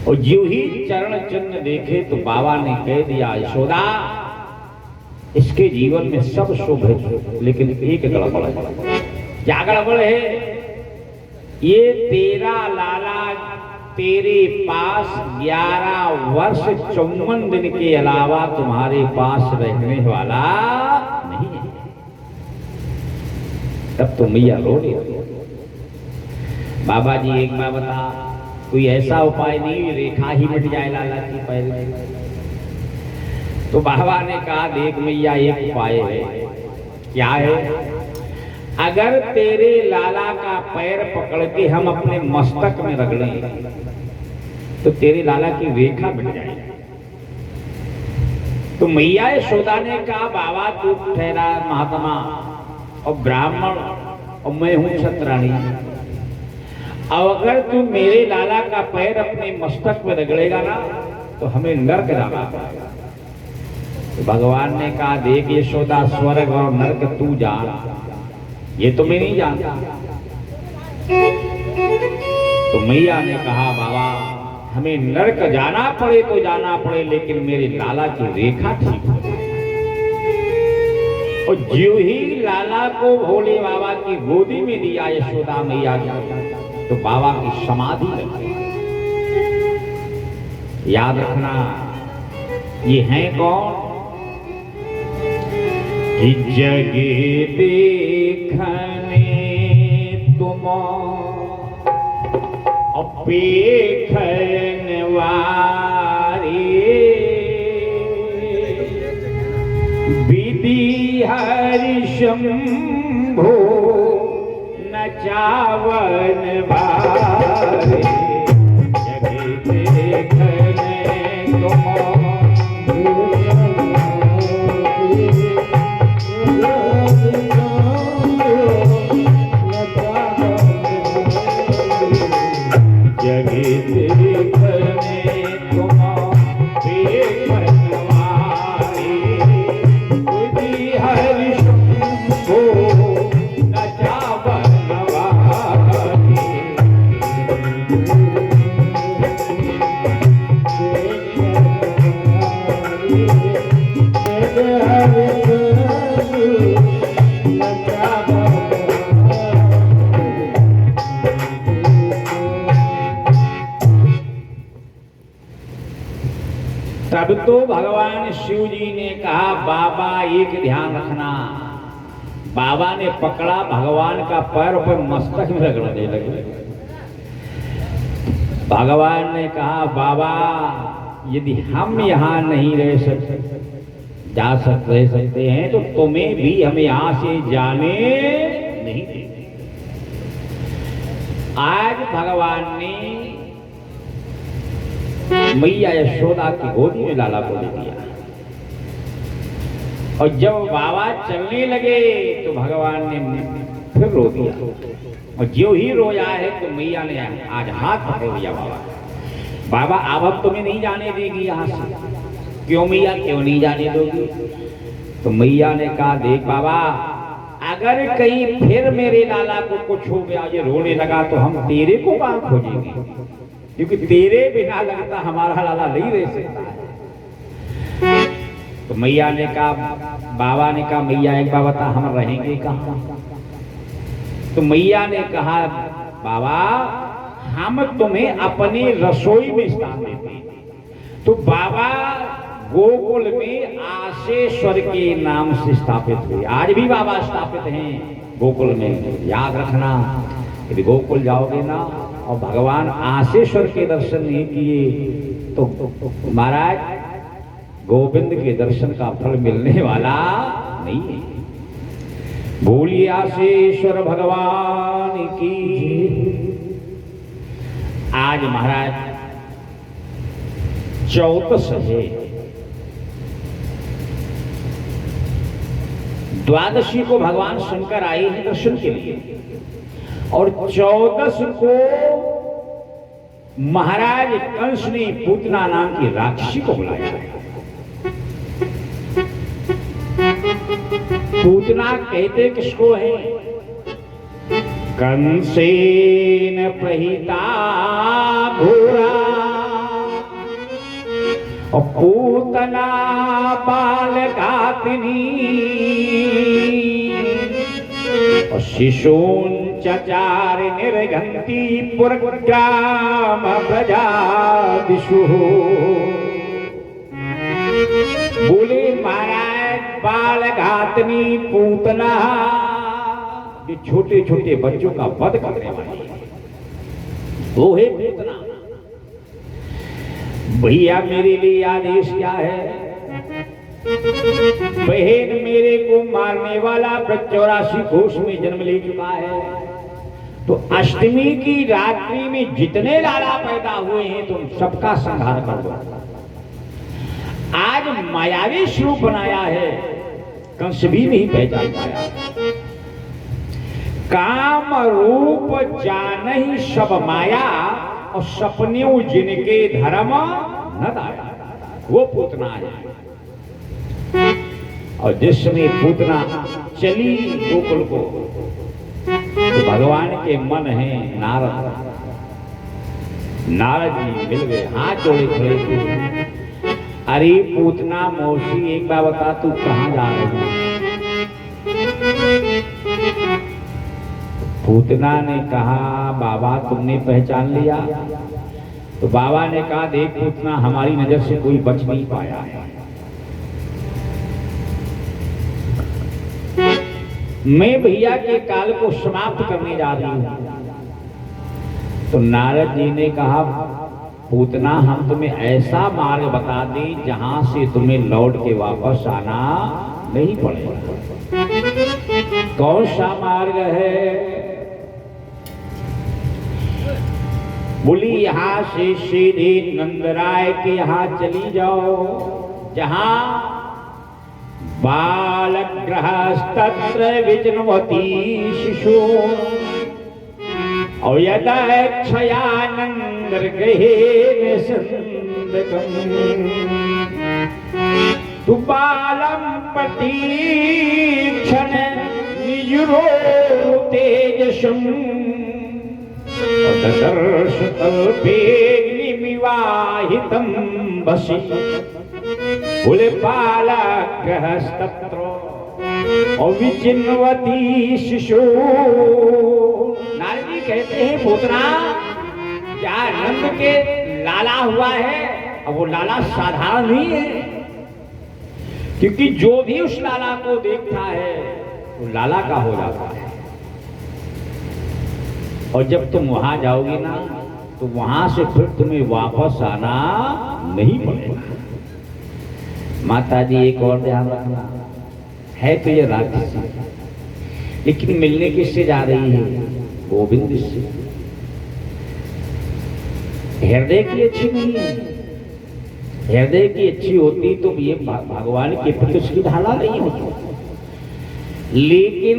और ज्यों ही चरण चिन्ह देखे तो बाबा ने कह दिया, यशोदा इसके जीवन में सब शुभ है, लेकिन एक गड़बड़ है। क्या गड़बड़ है? ये तेरा लाला तेरे पास 11 वर्ष 54 दिन के अलावा तुम्हारे पास रहने वाला नहीं है। तब तो मैया रो रही। बाबा जी एक बार बता, कोई ऐसा उपाय नहीं, रेखा ही मिट जाए लाला की पैर में। तो बाबा ने कहा, देख मैया एक उपाय है। क्या है? अगर तेरे लाला का पैर पकड़ के हम अपने मस्तक में रगड़ें तो तेरे लाला की रेखा मिट जाएगी। तो मैया यशोदा ने कहा, बाबा तू ठहरा महात्मा और ब्राह्मण और मैं हूं क्षत्राणी, अब अगर तू मेरे लाला का पैर अपने मस्तक में रगड़ेगा ना तो हमें नरक जाना पड़ेगा। तो भगवान ने कहा, देख यशोदा स्वर्ग और नरक तू जान, ये तो मैं नहीं जानता। तो मैया ने कहा, बाबा हमें नरक जाना पड़े तो जाना पड़े, लेकिन मेरे लाला की रेखा ठीक हो जाए। और ज्यों ही लाला को भोले बाबा की गोदी में दिया यशोदा मैया ने, तो बाबा की समाधि लगी। याद रखना, ये हैं कौन? जगे देखने तुम अपेखन वारे, विधि हरि शंभो नचावन वारे। जगे देखने तुम तब तो भगवान शिव जी ने कहा, बाबा एक ध्यान रखना। बाबा ने पकड़ा भगवान का पैर पर मस्तक में रगड़ने लगे। भगवान ने कहा, बाबा यदि हम यहाँ नहीं रह सकते हैं तो तुम्हें भी हम यहाँ से जाने नहीं देंगे। आज भगवान ने मैया यशोदा की गोदी में लाला को ले दिया। और जब बाबा चलने लगे तो भगवान ने फिर रो दिया। और जो ही रोया है तो मैया ने आज हाथ पकड़ लिया बाबा। बाबा अब तुम्हें नहीं जाने देगी यहाँ से। क्यों मैया, क्यों नहीं जाने दोगी? तो मैया ने कहा, देख बाबा अगर कहीं फिर मेरे लाला को कुछ हो गया, ये रोने लगा, तो हम तेरे को कहाँ खोजेंगे, क्योंकि तेरे बिना लगता हमारा लाला नहीं रह सकता है। तो मैया ने कहा, बाबा ने कहा, मैया एक बार बता हम रहेंगे कहाँ? तो मैया ने कहा, बाबा हम तुम्हें अपनी रसोई में स्थान देते हैं। तो बाबा गोकुल में आशेश्वर के नाम से स्थापित हुए। आज भी बाबा स्थापित हैं गोकुल में। याद रखना, यदि गोकुल जाओगे ना और भगवान आशेश्वर के दर्शन नहीं किए तो महाराज गोविंद के दर्शन का फल मिलने वाला नहीं है। बोलिए आशेश्वर भगवान की। आज महाराज 14 है, द्वादशी को भगवान शंकर आए हैं दर्शन के लिए, और 14 को महाराज कंस ने पूतना नाम की राक्षसी को बुलाया। पूतना कहते किसको है? कंसेन प्रहिता घोरा और पूतना बाल घातनी और शिशून चचार निर्घंती पुरग्राम प्रजा दिशु। बोले महाराज बाल घातनी पूतना, ये छोटे छोटे बच्चों का वध करने वाली है, वो है पूतना। भैया मेरे लिए आदेश क्या है? बहन मेरे को मारने वाला 84 कोष में जन्म ले चुका है, तो अष्टमी की रात्रि में जितने लाला पैदा हुए हैं तुम सबका संहार कर दो। आज मायावी स्वरूप बनाया है, कंस भी नहीं पहचान पाया। काम रूप जान ही सब माया, और सपने जिनके धर्म न दाया, वो पूतना है। और जिसमें पूतना चली गोकुल को, तो भगवान के मन है नारद। नारद जी मिल गए, हाथ जोड़े खड़े थे। अरे पूतना मौसी, एक बार बता तू कहां जा रही है? पूतना ने कहा बाबा तुमने पहचान लिया? तो बाबा ने कहा देख पूतना, हमारी नजर से कोई बच नहीं पाया है। मैं भैया के काल को समाप्त करने जा रही हूं। तो नारद जी ने कहा पूतना, हम तुम्हें ऐसा मार्ग बता दें जहां से तुम्हें लौट के वापस आना नहीं पड़ेगा। कौन सा मार्ग है? बोली यहां से सीधे नंदराय के यहां चली जाओ, जहां बालग्रहस्तत्र विजनवती शिशु, और यदा क्षयानंद गृहेण संदकम्, तु बालम प्रतीक्षण निजुरो तेजसम्, ददर्श तल्पे विवाहितं वशी। बोले बालग्रहस्तत्र और विचिन्वती शिशु। नारद जी कहते हैं पूतना, क्या नंद के लाला हुआ है? अब वो लाला साधारण नहीं है, क्योंकि जो भी उस लाला को देखता है वो लाला का हो जाता है। और जब तुम वहां जाओगी ना, तो वहां से फिर तुम्हें वापस आना नहीं पड़ेगा। माता जी एक और ध्यान रखना, है तो ये राक्षसी, लेकिन मिलने किससे जा रही है? गोविंद से। हृदय की अच्छी नहीं है। हृदय की अच्छी होती तो ये भगवान के प्रति उसकी ढाला नहीं होती, लेकिन